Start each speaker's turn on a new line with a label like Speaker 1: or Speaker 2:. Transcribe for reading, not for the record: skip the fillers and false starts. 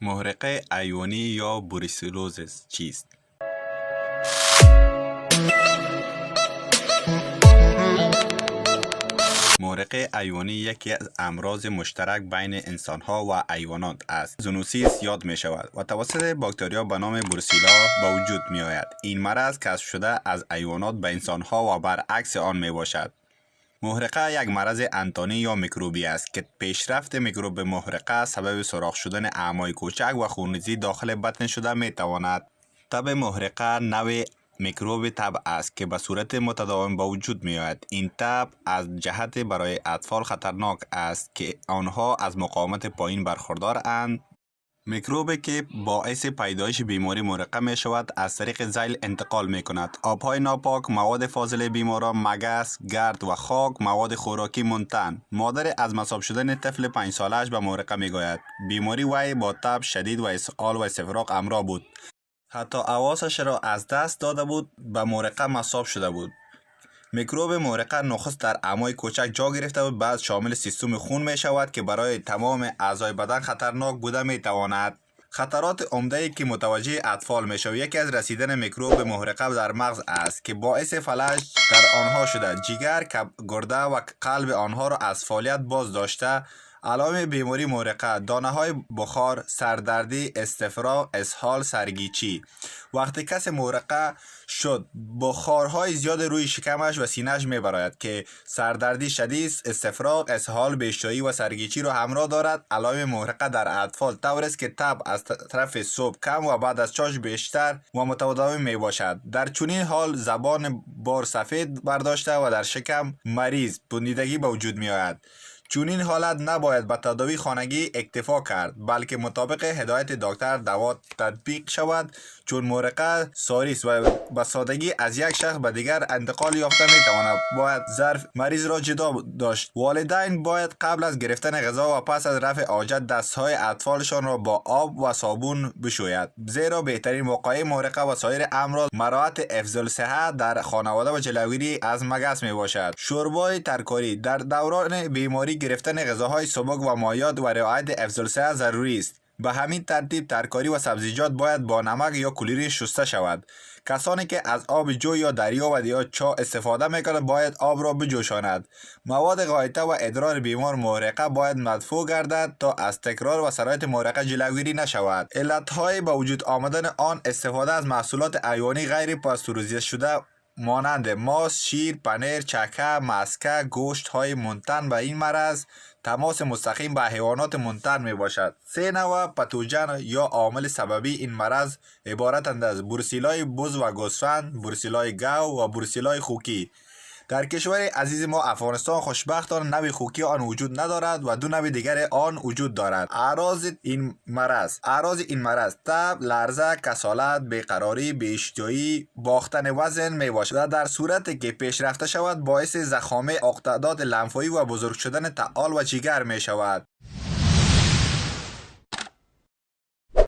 Speaker 1: محرقه ایونی یا بروسلوزیس چیست؟ محرقه ایونی یکی از امراض مشترک بین انسانها و حیوانات است. زونوسیس یاد می شود و توسط باکتریا به نام بروسیلا به وجود می آید. این مرض کشف شده از حیوانات به انسانها و برعکس آن می باشد. محرقه یک مرض انتانی یا میکروبی است که پیشرفت میکروب محرقه سبب سوراخ شدن اعماق کوچک و خونریزی داخل بطن شده می تواند. تب محرقه نوع میکروب تب است که به صورت متداوم به وجود می آید. این تب از جهت برای اطفال خطرناک است که آنها از مقاومت پایین برخوردارند. میکروبی که باعث پیدایش بیماری محرقه می شود از طریق ذیل انتقال می کند. آبهای ناپاک، مواد فاضله بیماران، مگس، گرد و خاک، مواد خوراکی منتن. مادر از مصاب شدن طفل 5 سالش به محرقه می گوید. بیماری وی با تب شدید و اسهال و استفراغ همراه بود. حتی حواسش را از دست داده بود، به محرقه مصاب شده بود. میکروب محرقه نخست در اعماق کوچک جا گرفته بود، بعد شامل سیستم خون می شود که برای تمام اعضای بدن خطرناک بوده می تواند. خطرات عمده‌ای که متوجه اطفال می شود یکی از رسیدن میکروب محرقه در مغز است که باعث فلج در آنها شده. جگر، گرده و قلب آنها را از فعالیت باز داشته. علائم بیماری محرقه: دانه های بخار، سردردی، استفراغ، اسهال، سرگیچی. وقتی کسی محرقه شد بخارهای زیاد روی شکمش و سینه‌اش میبراید که سردردی شدید، استفراغ، اسهال، بی‌اشتهایی و سرگیچی را همراه دارد. علائم محرقه در اطفال طور است که تب از طرف صبح کم و بعد از چاش بیشتر و متداوم می باشد. در چنین حال زبان بار سفید برداشته و در شکم مریض بندیدگی به وجود می آید. چنین حالت نباید به تداوی خانگی اکتفا کرد، بلکه مطابق هدایت دکتر دوا تطبیق شود، چون محرقه ساری است و به سادگی از یک شخص به دیگر انتقال یافته می تواند. باید ظرف مریض را جدا داشت. والدین باید قبل از گرفتن غذا و پس از رفع حاجت دستهای اطفالشان را با آب و صابون بشوید، زیرا بهترین وقایع محرقه و سایر امراض مراعات حفظ الصحه در خانواده و جلوگیری از مگس می باشد. شوربای ترکاری: در دوران بیماری گرفتن غذاهای سبک و مایعات و رعایت حفظ الصحه ضروری است. به همین ترتیب ترکاری و سبزیجات باید با نمک یا کلوری شسته شود. کسانی که از آب جو یا دریا و یا چاه استفاده میکنند باید آب را بجوشانند. مواد غایطه و ادرار بیمار محرقه باید مدفوع گردد تا از تکرار و سرایت محرقه جلوگیری نشود. علتهای به وجود آمدن آن: استفاده از محصولات حیوانی غیر پاستوریزه شده مانند ماست، شیر، پنیر، چکه، مسکه، گوشت های منتن. به این مرض تماس مستقیم با حیوانات منتن می باشد. 3 نوع پتوژن یا عامل سببی این مرض عبارتند از بروسیلای بز و گوسفند، بروسیلای گاو و بروسیلای خوکی. در کشور عزیز ما افغانستان خوشبختانه نوع خوکی آن وجود ندارد و 2 نوع دیگر آن وجود دارد. اعراض این مرض: تب، لرزه، کسالت، بیقراری، بی‌اشتهایی، باختن وزن می باشد و در صورتی که پیشرفته شود باعث ضخامت عقدات لنفاوی و بزرگ شدن تعال و جگر می شود.